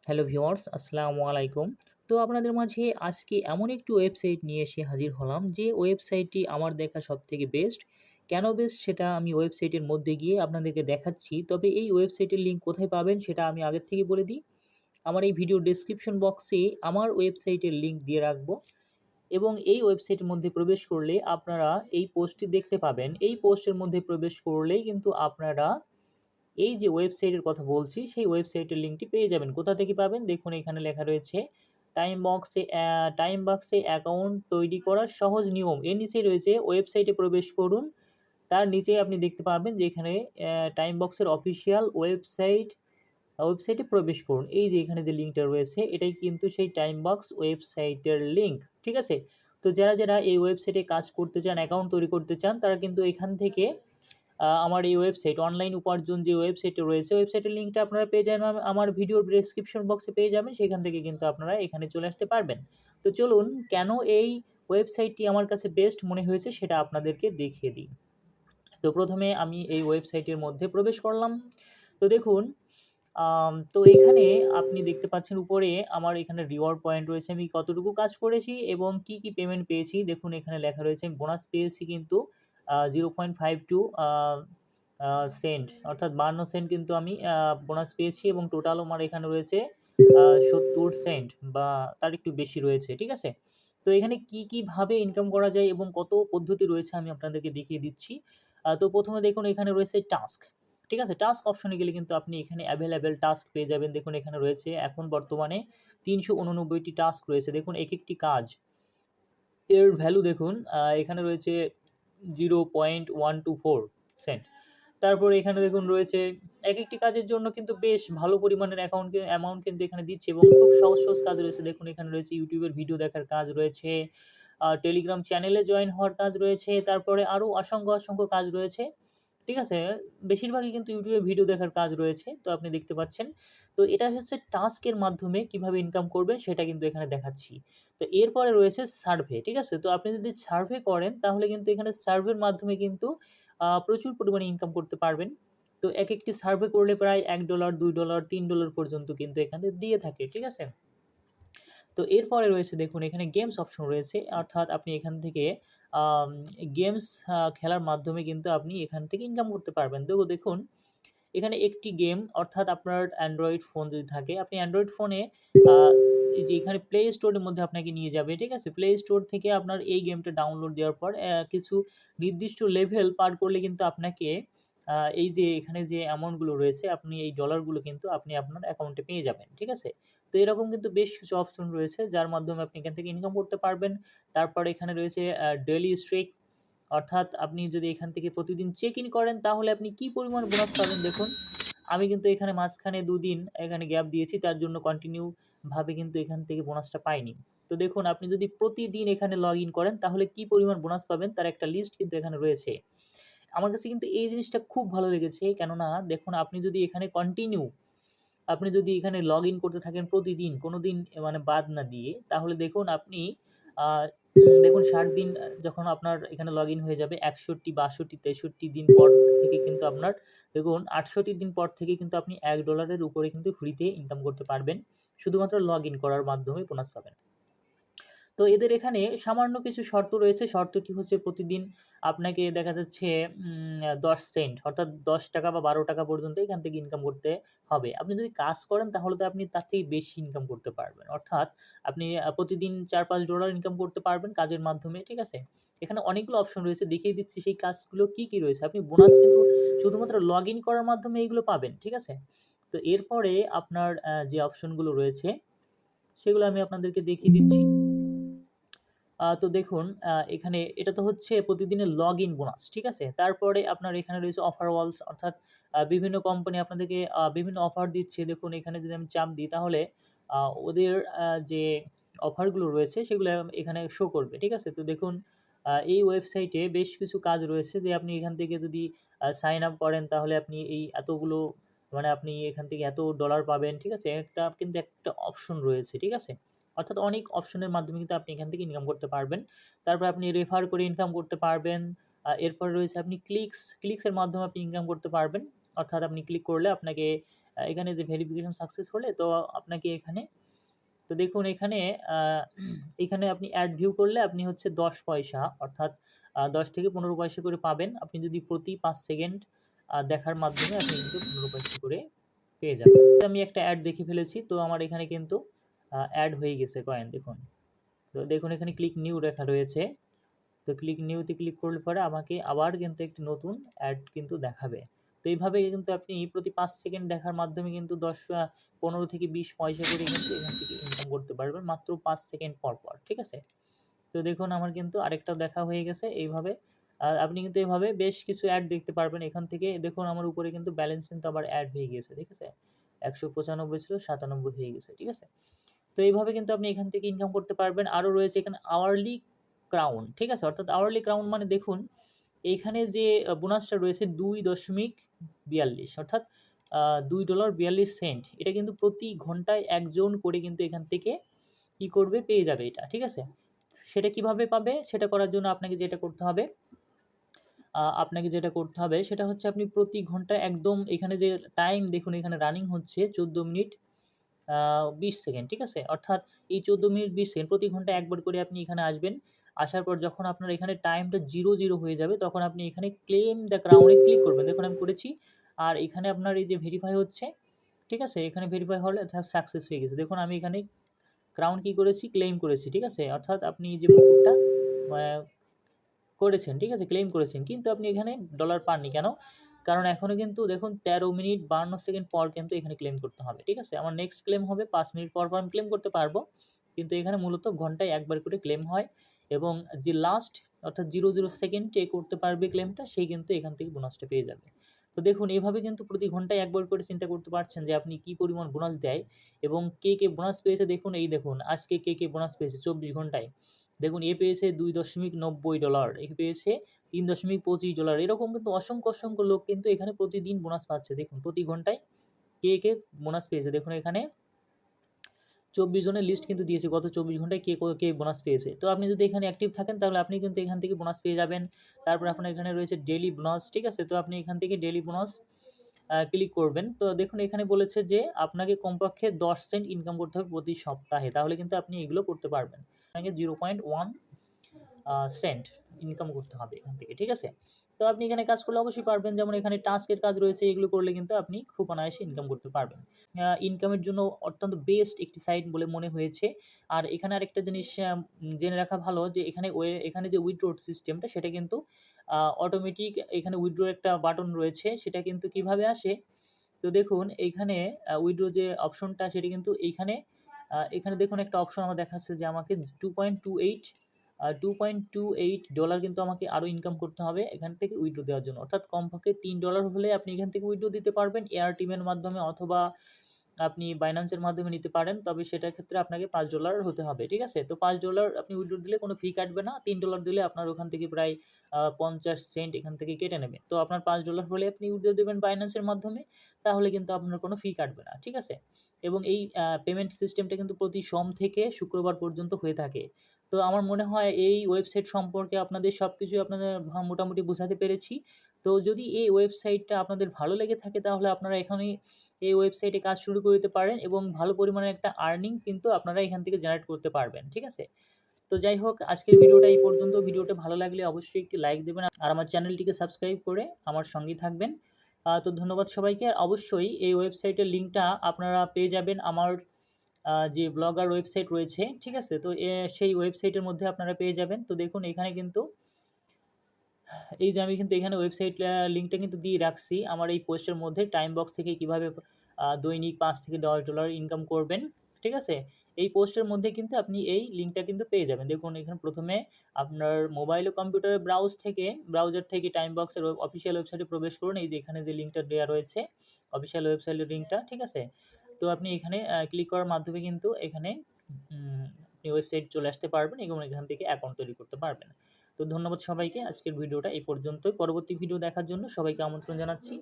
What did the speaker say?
Hello viewers, আসসালামু আলাইকুম। তো আপনাদের মাঝে আজকে এমন একটি ওয়েবসাইট নিয়ে এসে হাজির হলাম যে ওয়েবসাইটটি আমার দেখা সবথেকে বেস্ট। কেন বেস্ট সেটা আমি ওয়েবসাইটের মধ্যে গিয়ে আপনাদেরকে দেখাচ্ছি। তবে এই ওয়েবসাইটের লিঙ্ক কোথায় পাবেন সেটা আমি আগের থেকে বলে দিই। আমার এই ভিডিও ডেসক্রিপশন বক্সে আমার ওয়েবসাইটের লিঙ্ক দিয়ে রাখবো এবং এই ওয়েবসাইটের মধ্যে প্রবেশ করলে আপনারা এই পোস্টটি দেখতে পাবেন। এই পোস্টের মধ্যে প্রবেশ করলেই কিন্তু আপনারা এই যে ওয়েবসাইটের কথা বলছি, সেই ওয়েবসাইটের লিঙ্কটি পেয়ে যাবেন। কোথা থেকে পাবেন? দেখুন এখানে লেখা রয়েছে টাইম বক্সে অ্যাকাউন্ট তৈরি করার সহজ নিয়ম। এর নিচে রয়েছে ওয়েবসাইটে প্রবেশ করুন। তার নিচে আপনি দেখতে পাবেন যে এখানে টাইম বক্সের অফিসিয়াল ওয়েবসাইটে প্রবেশ করুন। এই যে এখানে যে লিঙ্কটা রয়েছে এটাই কিন্তু সেই টাইম বক্স ওয়েবসাইটের লিঙ্ক। ঠিক আছে? তো যারা এই ওয়েবসাইটে কাজ করতে চান, অ্যাকাউন্ট তৈরি করতে চান তারা কিন্তু এখান থেকে আমার এই ওয়েবসাইট অনলাইন উপার্জন যে ওয়েবসাইটটা রয়েছে, ওয়েবসাইটের লিঙ্কটা আপনারা পেয়ে যাবেন আমার ভিডিওর ডেসক্রিপশন বক্সে পেয়ে যাবেন। সেখান থেকে কিন্তু আপনারা এখানে চলে আসতে পারবেন। তো চলুন কেন এই ওয়েবসাইটটি আমার কাছে বেস্ট মনে হয়েছে সেটা আপনাদেরকে দেখিয়ে দিই। তো প্রথমে আমি এই ওয়েবসাইটের মধ্যে প্রবেশ করলাম। তো দেখুন তো এখানে আপনি দেখতে পাচ্ছেন উপরে আমার এখানে রিওয়ার্ড পয়েন্ট রয়েছে। আমি কতটুকু কাজ করেছি এবং কি পেমেন্ট পেয়েছি। দেখুন এখানে লেখা রয়েছে আমি বোনাস পেয়েছি কিন্তু 0.52 সেন্ট অর্থাৎ 52 সেন্ট কিন্তু আমি বোনাস পেয়েছি এবং টোটাল আমার এখানে রয়েছে 70 সেন্ট বা তার একটু বেশি রয়েছে। ঠিক আছে? তো এখানে কিভাবে ইনকাম করা যায় এবং কত পদ্ধতি রয়েছে আমি আপনাদেরকে দেখিয়ে দিচ্ছি। তো প্রথমে দেখুন এখানে রয়েছে টাস্ক। ঠিক আছে? টাস্ক অপশনে গেলে কিন্তু আপনি এখানে এভেইলেবল টাস্ক পেয়ে যাবেন। দেখুন এখানে রয়েছে এখন বর্তমানে ৩৮৯ টি টাস্ক রয়েছে। দেখুন একেকটি কাজ এর ভ্যালু দেখুন এখানে রয়েছে 0.124 সেন্ট। তারপরে এখানে দেখুন রয়েছে একেকটি কাজের জন্য কিন্তু বেশ ভালো পরিমাণের অ্যামাউন্ট কিন্তু এখানে দিচ্ছে এবং খুব সহজ কাজ রয়েছে। দেখুন এখানে রয়েছে YouTube এর ভিডিও দেখার কাজ রয়েছে, টেলিগ্রাম চ্যানেলে জয়েন হওয়ার কাজ রয়েছে, তারপরে আরও অসংখ্য কাজ রয়েছে। ঠিক আছে? বেশিরভাগই কিন্তু YouTube এ ভিডিও দেখার কাজ রয়েছে। তো আপনি দেখতে পাচ্ছেন। তো এটা হচ্ছে টাস্কের মাধ্যমে কিভাবে ইনকাম করবেন সেটা কিন্তু এখানে দেখাচ্ছি। তো এরপরে রয়েছে সার্ভে। ঠিক আছে? তো আপনি যদি সার্ভে করেন তাহলে কিন্তু এখানে সার্ভের মাধ্যমে কিন্তু প্রচুর পরিমাণে ইনকাম করতে পারবেন। তো একেকটি সার্ভে করলে প্রায় $1, $2, $3 পর্যন্ত কিন্তু এখানে দিয়ে থাকে। ঠিক আছে? তো এরপরে রয়েছে দেখুন এখানে গেমস অপশন রয়েছে। অর্থাৎ আপনি এখান থেকে আম গেমস খেলার মাধ্যমে কিন্তু আপনি এখান থেকে ইনকাম করতে পারবেন। দেখুন এখানে একটি গেম অর্থাৎ আপনার অ্যান্ড্রয়েড ফোন যদি থাকে, আপনি অ্যান্ড্রয়েড ফোনে আ এই যে এখানে প্লে স্টোরের মধ্যে আপনাকে নিয়ে যাবে, ঠিক আছে? প্লে স্টোর থেকে আপনার এই গেমটা ডাউনলোড দেওয়ার পর কিছু নির্দিষ্ট লেভেল পার করলে কিন্তু আপনাকে এই যে এখানে যে অ্যামাউন্টগুলো রয়েছে, আপনি এই ডলারগুলো কিন্তু আপনি আপনার অ্যাকাউন্টে পেয়ে যাবেন, ঠিক আছে? তো এরকম কিন্তু বেশ কিছু অপশন রয়েছে যার মাধ্যমে আপনি এখান থেকে ইনকাম করতে পারবেন। তারপরে এখানে রয়েছে ডেইলি স্ট্রিক অর্থাৎ আপনি যদি এখান থেকে প্রতিদিন চেক ইন করেন তাহলে আপনি কি পরিমাণ বোনাস পাবেন দেখুন। আমি কিন্তু এখানে মাঝখানে ২ দিন এখানে গ্যাপ দিয়েছি তার জন্য কন্টিনিউ ভাবে কিন্তু এখান থেকে বোনাসটা পাইনি। তো দেখুন আপনি যদি প্রতিদিন এখানে লগ ইন করেন তাহলে কি পরিমাণ বোনাস পাবেন তার একটা লিস্ট কিন্তু এখানে রয়েছে। আমার কাছে কিন্তু এই জিনিসটা খুব ভালো লেগেছে। কেননা দেখুন আপনি যদি এখানে আপনি যদি এখানে লগ ইন করতে থাকেন প্রতিদিন, কোনোদিন মানে বাদ না দিয়ে, তাহলে দেখুন আপনি আ দেখুন ৬০ দিন যখন আপনার এখানে লগ ইন হয়ে যাবে ৬১, ৬২, ৬৩ দিন পর থেকে কিন্তু আপনার দেখুন ৬৮ দিন পর থেকে কিন্তু আপনি $১ এর উপরে কিন্তু ফ্রিতে ইনকাম করতে পারবেন। শুধুমাত্র লগ ইন করার মাধ্যমে বোনাস পাবেন। তো এদের এখানে সামান্য কিছু শর্ত রয়েছে। শর্তটি হচ্ছে প্রতিদিন আপনাকে দেখা যাচ্ছে ১০ সেন্ট অর্থাৎ ৳১০ বা ৳১২ পর্যন্ত এখান থেকে ইনকাম করতে হবে। আপনি যদি কাজ করেন তাহলে তো আপনি তার থেকে বেশি ইনকাম করতে পারবেন। অর্থাৎ আপনি প্রতিদিন $৪-৫ ইনকাম করতে পারবেন কাজের মাধ্যমে, ঠিক আছে? এখানে অনেকগুলো অপশন রয়েছে দেখিয়ে দিচ্ছি সেই কাজগুলো কি রয়েছে। আপনি বোনাস কিন্তু শুধুমাত্র লগ ইন করার মাধ্যমে এগুলো পাবেন, ঠিক আছে? তো এরপরে আপনার যে অপশনগুলো রয়েছে সেগুলো আমি আপনাদেরকে দেখিয়ে দিচ্ছি। তো দেখুন এখানে এটা তো হচ্ছে প্রতিদিনের লগইন বোনাস, ঠিক আছে? তারপরে আপনার এখানে রয়েছে অফার ওয়ালস অর্থাৎ বিভিন্ন কোম্পানি আপনাদেরকে বিভিন্ন অফার দিচ্ছে। দেখুন এখানে যদি আমি চাপ দিই তাহলে আ ওদের যে অফারগুলো রয়েছে সেগুলো এখানে শো করবে, ঠিক আছে? তো দেখুন এই ওয়েবসাইটে বেশ কিছু কাজ রয়েছে যে আপনি এখান থেকে যদি সাইন আপ করেন তাহলে আপনি এই এতগুলো মানে আপনি এখান থেকে এত ডলার পাবেন, ঠিক আছে? একটা অপশন রয়েছে, ঠিক আছে? অর্থাৎ অনেক অপশনের মাধ্যমে কিন্তু আপনি এখান থেকে ইনকাম করতে পারবেন। তারপর আপনি রেফার করে ইনকাম করতে পারবেন। এরপরে রয়েছে আপনি ক্লিকস এর মাধ্যমে আপনি ইনকাম করতে পারবেন। অর্থাৎ আপনি ক্লিক করলে আপনাকে এখানে যে ভেরিফিকেশন সাকসেস হলে তো আপনাকে এখানে তো দেখুন এখানে আ এখানে আপনি অ্যাড ভিউ করলে আপনি হচ্ছে ১০ পয়সা অর্থাৎ ১০ থেকে ১৫ পয়সা করে পাবেন। আপনি যদি প্রতি ৫ সেকেন্ড দেখার মাধ্যমে আপনি কিন্তু ১৫ পয়সা করে পেয়ে যাবেন। তো আমি একটা অ্যাড দেখে ফেলেছি। তো আমার এখানে কিন্তু অ্যাড হয়ে গেছে কয়েন দেখুন। তো দেখুন এখানে ক্লিক নিউ লেখা রয়েছে। তো ক্লিক নিউতে ক্লিক করলে পরে আমাকে আবার কিন্তু একটি নতুন অ্যাড কিন্তু দেখাবে। তো এইভাবে কিন্তু আপনি প্রতি ৫ সেকেন্ড দেখার মাধ্যমে কিন্তু ১৫ থেকে ২০ পয়সা করে কিন্তু এখান থেকে ইনকাম করতে পারবেন মাত্র ৫ সেকেন্ড পর, পর। ঠিক আছে? তো দেখুন আমার কিন্তু আরেকটাও দেখা হয়ে গেছে এইভাবে। আপনি কিন্তু এভাবে বেশ কিছু অ্যাড দেখতে পারবেন। এখান থেকে দেখুন আমার উপরে কিন্তু ব্যালেন্স কিন্তু আবার অ্যাড হয়ে গিয়েছে। ঠিক আছে? ১৯৫ ছিল ৯৭ হয়ে গেছে। ঠিক আছে? তো এইভাবে কিন্তু আপনি এখান থেকে ইনকাম করতে পারবেন। আরও রয়েছে এখানে আওয়ারলি ক্রাউন, ঠিক আছে? অর্থাৎ আওয়ারলি ক্রাউন মানে দেখুন এইখানে যে বোনাসটা রয়েছে ২.৪২ অর্থাৎ $২.৪২ এটা কিন্তু প্রতি ঘন্টায় একজন করে কিন্তু এখান থেকে কি করবে পেয়ে যাবে এটা, ঠিক আছে? সেটা কিভাবে পাবে? সেটা করার জন্য আপনাকে যেটা করতে হবে সেটা হচ্ছে আপনি প্রতি ঘন্টায় একদম এখানে যে টাইম দেখুন এখানে রানিং হচ্ছে ১৪ মিনিট ২০ সেকেন্ড, ঠিক আছে? অর্থাৎ এই ১৪ মিনিট ২০ সেকেন্ড প্রতি ঘন্টায় একবার করে আপনি এখানে আসবেন। আসার পর যখন আপনার এখানে টাইমটা ০ হয়ে যাবে তখন আপনি এখানে claim the crown A click করবেন। দেখুন আমি করেছি। আর এখানে আপনার এই যে ভেরিফাই হচ্ছে, ঠিক আছে? এখানে ভেরিফাই হলে সাকসেস হয়ে গেছে। দেখুন আমি এখানে ক্রাউন কি করেছি? ক্লেম করেছি, ঠিক আছে? অর্থাৎ আপনি যে মুকুটটা আ করেছেন, ঠিক আছে? ক্লেম করেছেন। কিন্তু আপনি এখানে ডলার পাননি কেন? কারণ এখনো কিন্তু দেখুন ১৩ মিনিট ৫২ সেকেন্ড পর কিন্তু এখানে ক্লেম করতে হবে। ঠিক আছে? আমার নেক্সট ক্লেম হবে ৫ মিনিট পর, পর আমি ক্লেম করতে পারবো। কিন্তু এখানে মূলত ঘন্টায় একবার করে ক্লেম হয় এবং যে লাস্ট অর্থাৎ ০০ সেকেন্ডে করতে পারবে ক্লেমটা সেই কিন্তু এখান থেকে বোনাসটা পেয়ে যাবে। তো দেখুন এভাবে কিন্তু প্রতি ঘন্টায় একবার করে চিন্তা করতে পারছেন যে আপনি কি পরিমাণ বোনাস দেয় এবং কে বোনাস পেয়েছে দেখুন এই দেখুন আজকে কে বোনাস পেয়েছে ২৪ ঘন্টায়। দেখুন এ পেয়েছে $২.৯০, এ পেয়েছে $৩.২৫ এরকম কিন্তু অসংখ্য, অসংখ্য লোক কিন্তু এখানে প্রতিদিন বোনাস পাচ্ছে। দেখুন প্রতি ঘন্টায় কে বোনাস পেয়েছে। দেখুন এখানে ২৪ জনের লিস্ট কিন্তু দিয়েছি গত ২৪ ঘন্টায় কে বোনাস পেয়েছে। তো আপনি যদি এখানে অ্যাক্টিভ থাকেন তাহলে আপনি কিন্তু এখান থেকে বোনাস পেয়ে যাবেন। তারপরে আপনার এখানে রয়েছে ডেইলি বোনাস, ঠিক আছে? তো আপনি এখান থেকে ডেইলি বোনাস ক্লিক করবেন। তো দেখুন এখানে বলেছে যে আপনাকে কমপক্ষে ১০ সেন্ট ইনকাম করতে হবে প্রতি সপ্তাহে। তাহলে কিন্তু আপনি এগুলো করতে পারবেন। আপনাকে 0.1 সেন্ট ইনকাম করতে হবে এখান থেকে, ঠিক আছে? তো আপনি এখানে কাজ করলে অবশ্যই পারবেন। যেমন এখানে টাস্কের কাজ রয়েছে, এগুলো করলে কিন্তু আপনি খুব অনায়াসে ইনকাম করতে পারবেন। ইনকামের জন্য অত্যন্ত বেস্ট একটি সাইট বলে মনে হয়েছে। আর এখানে আরেকটা জিনিস জেনে রাখা ভালো যে এখানে যে উইথড্র সিস্টেমটা সেটা কিন্তু অটোমেটিক এখানে উইথড্র একটা বাটন রয়েছে, সেটা কিন্তু কিভাবে আসে? তো দেখুন এইখানে উইথড্র যে অপশনটা সেটা কিন্তু এখানে দেখুন একটা অপশন আমার দেখাচ্ছে যে আমাকে 2.28 ডলার কিন্তু আমাকে আরও ইনকাম করতে হবে এখান থেকে উইথড্র দেওয়ার জন্য। অর্থাৎ কমপক্ষে $৩ হলে আপনি এখান থেকে উইথড্র দিতে পারবেন এয়ারটিএমের মাধ্যমে অথবা আপনি বাইন্যান্সের মাধ্যমে নিতে পারেন। তবে সেটার ক্ষেত্রে আপনাকে $৫ হতে হবে। ঠিক আছে? তো $৫ আপনি উইথড্র দিলে কোনো ফি কাটবে না। $৩ দিলে আপনার ওখান থেকে প্রায় ৫০ সেন্ট এখান থেকে কেটে নেবে। তো আপনার $৫ হলে আপনি উইথড্র দিবেন বাইন্যান্সের মাধ্যমে, তাহলে কিন্তু আপনার কোনো ফি কাটবে না। ঠিক আছে? এবং এই পেমেন্ট সিস্টেমটা কিন্তু প্রতি সোম থেকে শুক্রবার পর্যন্ত হয়ে থাকে। তো আমার মনে হয় এই ওয়েবসাইট সম্পর্কে আপনাদের সবকিছুই আপনাদের মোটামুটি বোঝাতে পেরেছি। তো যদি এই ওয়েবসাইটটা আপনাদের ভালো লেগে থাকে তাহলে আপনারা এখনই এই ওয়েবসাইটে কাজ শুরু করে দিতে পারেন এবং ভালো পরিমাণে একটা আর্নিং কিন্তু আপনারা এখান থেকে জেনারেট করতে পারবেন। ঠিক আছে? তো যাই হোক আজকের ভিডিওটা এই পর্যন্ত। ভিডিওটা ভালো লাগলে অবশ্যই একটি লাইক দেবেন আর আমার চ্যানেলটিকে সাবস্ক্রাইব করে আমার সঙ্গেই থাকবেন। তো ধন্যবাদ সবাইকে। আর অবশ্যই এই ওয়েবসাইটের লিঙ্কটা আপনারা পেয়ে যাবেন আমার যে ব্লগার ওয়েবসাইট রয়েছে, ঠিক আছে? তো সেই ওয়েবসাইটের মধ্যে আপনারা পেয়ে যাবেন। তো দেখুন এখানে কিন্তু এই যে আমি কিন্তু এখানে ওয়েবসাইট লিঙ্কটা কিন্তু দিয়ে রাখছি আমার এই পোস্টের মধ্যে টাইম বক্স থেকে কিভাবে দৈনিক $৫ থেকে $১০ ইনকাম করবেন। ঠিক আছে? এই পোস্টের মধ্যে কিন্তু আপনি এই লিঙ্কটা কিন্তু পেয়ে যাবেন। দেখুন এখানে প্রথমে আপনার মোবাইল ও কম্পিউটারের ব্রাউজার থেকে টাইম বক্সের অফিসিয়াল ওয়েবসাইটে প্রবেশ করুন। এই যে এখানে যে লিঙ্কটা দেয়া রয়েছে অফিসিয়াল ওয়েবসাইটের লিঙ্কটা, ঠিক আছে? তো আপনি এখানে ক্লিক করার মাধ্যমে কিন্তু এখানে আপনি ওয়েবসাইট চলে আসতে পারবেন এবং এখান থেকে অ্যাকাউন্ট তৈরি করতে পারবেন। তো ধন্যবাদ সবাইকে। আজকের ভিডিওটা এই পর্যন্তই। পরবর্তী ভিডিও দেখার জন্য সবাইকে আমন্ত্রণ জানাচ্ছি।